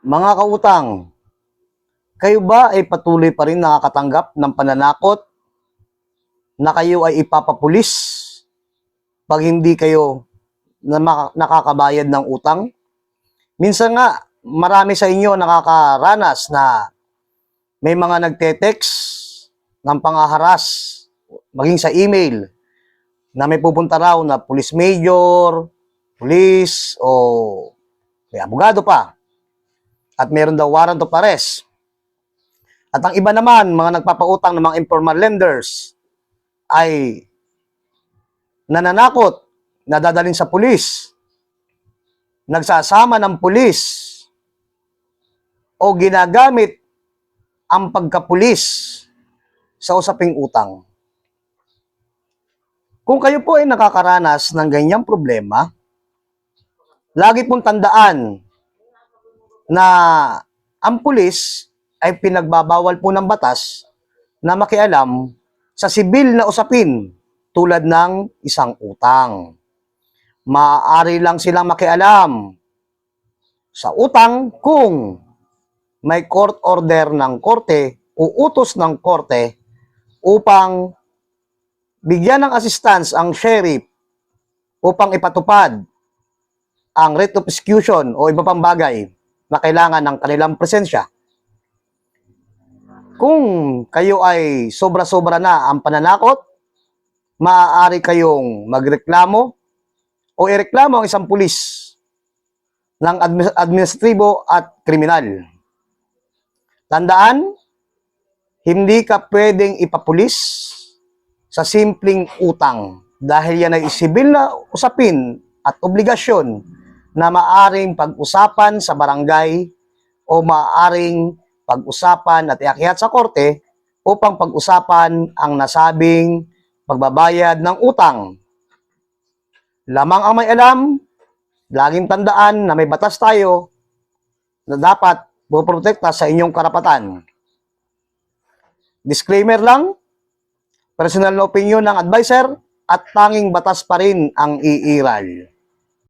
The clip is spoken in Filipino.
Mga kautang, kayo ba ay patuloy pa rin nakakatanggap ng pananakot na kayo ay ipapapulis pag hindi kayo nakakabayad ng utang? Minsan nga, marami sa inyo nakakaranas na may mga nagte-text ng pangaharas, maging sa email, na may pupunta raw na police major, police, o may abogado pa. At meron daw warrant of arrest. At ang iba naman, mga nagpapautang ng mga informal lenders, ay nananakot, nadadalhin sa pulis, nagsasama ng pulis, o ginagamit ang pagkapulis sa usaping utang. Kung kayo po ay nakakaranas ng ganyang problema, lagi pong tandaan na ang pulis ay pinagbabawal po ng batas na makialam sa sibil na usapin tulad ng isang utang. Maaari lang silang makialam sa utang kung may court order ng korte o utos ng korte upang bigyan ng assistance ang sheriff upang ipatupad ang writ of execution o iba pang bagay na kailangan ng kanilang presensya. Kung kayo ay sobra-sobra na ang pananakot, maaari kayong magreklamo o ireklamo ang isang pulis ng administratibo at kriminal. Tandaan, hindi ka pwedeng ipapulis sa simpleng utang dahil yan ay sibil na usapin at obligasyon na maaring pag-usapan sa barangay o maaring pag-usapan at iakyat sa korte upang pag-usapan ang nasabing pagbabayad ng utang. Lamang ang may alam, laging tandaan na may batas tayo na dapat poprotekta sa inyong karapatan. Disclaimer lang, personal na opinion ng advisor at tanging batas pa rin ang iiral.